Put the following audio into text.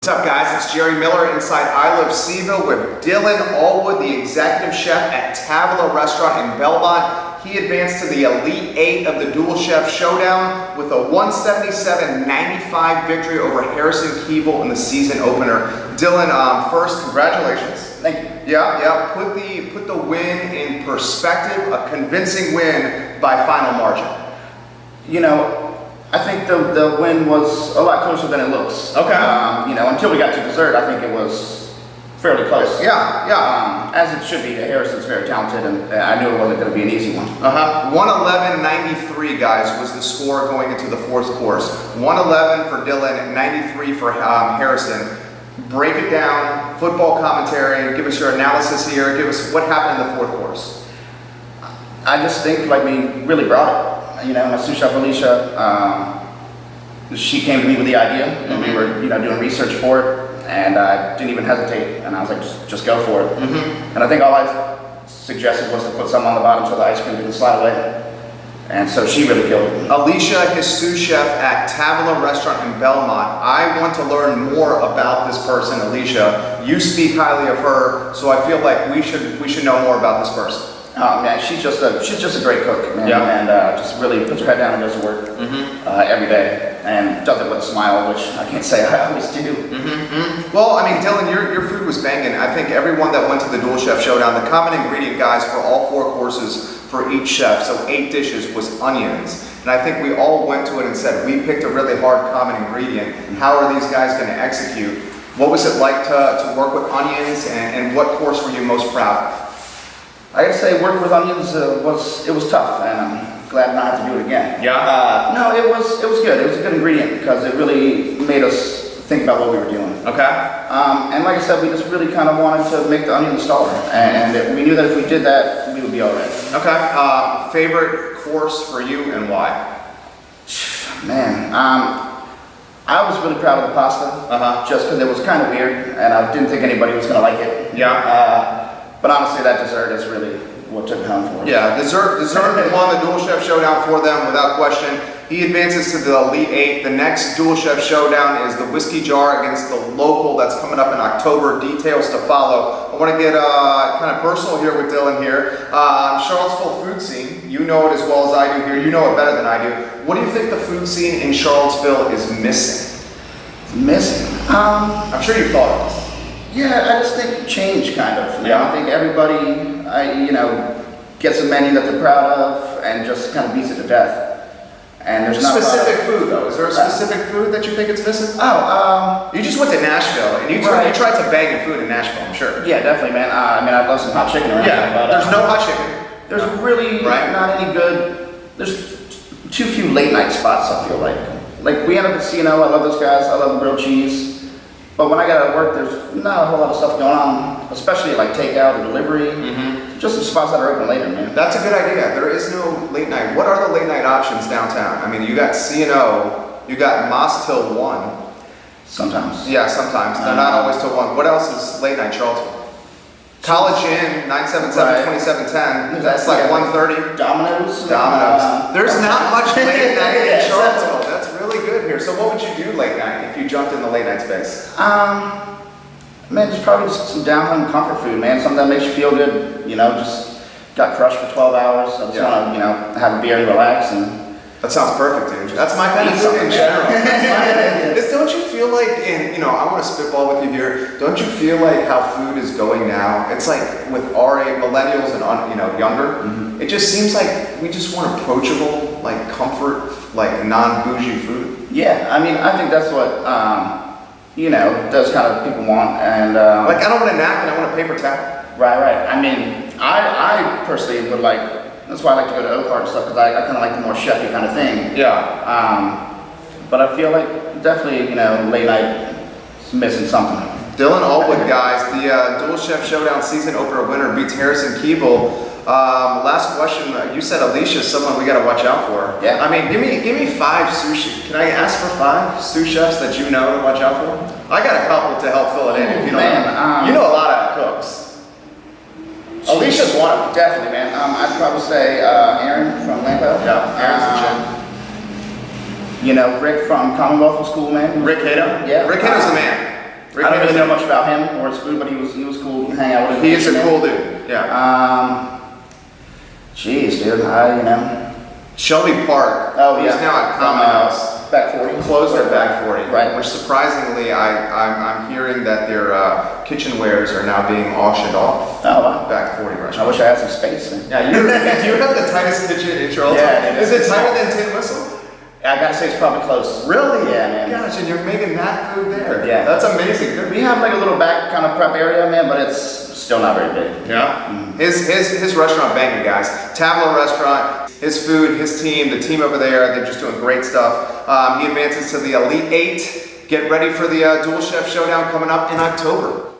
What's up, guys? It's Jerry Miller inside I Love CVille with Dylan Allwood, the executive chef at Tavola restaurant in Belmont. He advanced to the Elite 8 of the Duel Chef Showdown with a 177-95 victory over Harrison Keevil in the season opener. Dylan, first, congratulations. Thank you. Yeah. Put the win in perspective. A convincing win by final margin. You know, I think the win was a lot closer than it looks. Okay. Until we got to dessert, I think it was fairly close. Yeah. As it should be. Harrison's very talented, and I knew it wasn't going to be an easy one. 111-93, guys, was the score going into the fourth course. 111 for Dylan, 93 for Harrison. Break it down, football commentary, give us your analysis here, give us what happened in the fourth course. I just think we really brought it. My sous chef Alicia, she came to me with the idea, and we were doing research for it, and I didn't even hesitate, and I was like, just go for it. And I think all I suggested was to put some on the bottom so the ice cream didn't slide away. And so she really killed it. Alicia, his sous chef at Tavola restaurant in Belmont. I want to learn more about this person, Alicia. You speak highly of her, so I feel like we should know more about this person. Oh man, she's just a great cook, man. Yeah. And just really puts her head down and goes to work every day, and does it with a smile, which I can't say I always do. Well, I mean, Dylan, your food was banging. I think everyone that went to the Duel Chef Showdown, the common ingredient, guys, for all 4 courses for each chef, so 8 dishes, was onions. And I think we all went to it and said, we picked a really hard common ingredient. How are these guys going to execute? What was it like to work with onions, and what course were you most proud of? I gotta say, working with onions was tough, and I'm glad not to have to do it again. Yeah. No, it was good. It was a good ingredient because it really made us think about what we were doing. Okay. And like I said, we just really kind of wanted to make the onion the star, and we knew that if we did that, we would be all right. Okay. Favorite course for you and why? Man, I was really proud of the pasta, just because it was kind of weird, and I didn't think anybody was gonna like it. Yeah. But honestly, that dessert is really what took it home for us. Yeah, dessert won the Duel Chef Showdown for them without question. He advances to the Elite 8. The next Duel Chef Showdown is the Whiskey Jar against the local that's coming up in October. Details to follow. I want to get kind of personal here with Dylan here. Charlottesville food scene. You know it as well as I do here. You know it better than I do. What do you think the food scene in Charlottesville is missing? It's missing? I'm sure you've thought of this. Yeah, I just think change, kind of. Yeah. I think everybody, gets a menu that they're proud of and just kind of beats it to death. And there's not specific food though. Is there a specific food that you think it's missing? You just went to Nashville and you tried some banging food in Nashville, I'm sure. Yeah, definitely, man. I'd love some hot chicken around here, but there's no hot chicken. There's really not any good. There's too few late night spots, I feel like. Like we end up at C&O. I love those guys. I love the grilled cheese. But when I got out of work, there's not a whole lot of stuff going on, especially like takeout or delivery. Just some spots that are open later, man. That's a good idea. There is no late night. What are the late night options downtown? I mean, you got C&O, you got Moss till 1. Sometimes. Yeah, sometimes. They're not always till 1. What else is late night Charlottesville? College Inn, 977-2710. That's like 1:30. Domino's. There's not much late night in Charlottesville. That's really good here. So what would you do late night if you jumped in the late night space? Man, just probably just some down-home comfort food, man. Something that makes you feel good. Just got crushed for 12 hours. I just want to, have a beer and relax. And that sounds perfect, dude. That's my kind of food in general. Don't you feel like, I want to spitball with you here. Don't you feel like how food is going now? It's like with our millennials and younger. It just seems like we just want approachable, like comfort, like non-bougie food. Yeah, I mean, I think that's what those kind of people want. And like I don't want a napkin, I want a paper towel. Right. I mean, I personally would like. That's why I like to go to Oak Heart and stuff, because I kind of like the more chefy kind of thing. Yeah. But I feel like definitely, late night is missing something. Dylan Allwood, guys, the Duel Chef Showdown season opener winner beats Harrison Keevil. Last question, you said Alicia's someone we got to watch out for. Yeah. I mean, give me 5 sushi. Can I ask for 5 sous chefs that you know to watch out for? I got a couple to help fill it in. If you know, you know a lot of cooks. Alicia's one of them. Definitely, man. I'd probably say Aaron from Lampo. Yeah, Aaron's the gym. Rick from Commonwealth was cool, man. Rick Hato? Yeah. Rick Hato's the man. I don't really know much about him or his food, but he was cool. You can hang out with him. He is a cool dude. Yeah. Geez, dude, Shelby Park. Oh, yeah. He's now at Common House. Back 40. Closed at Back 40. Right. Which surprisingly, I'm hearing that their kitchenwares are now being auctioned off. Oh, wow. Back 40 restaurant. I wish I had some space. Man. Yeah, do you have the tightest kitchen in Charlottesville? Yeah, Is it tighter than Tin Whistle? I gotta say it's probably close. Really? Yeah, man. Gosh, and you're making that food there. Yeah. That's amazing. Good. We have like a little back kind of prep area, man, but it's still not very big. Yeah. Mm-hmm. His restaurant banging, guys. Tavola restaurant, his food, his team, the team over there, they're just doing great stuff. He advances to the Elite 8. Get ready for the Duel Chef Showdown coming up in October.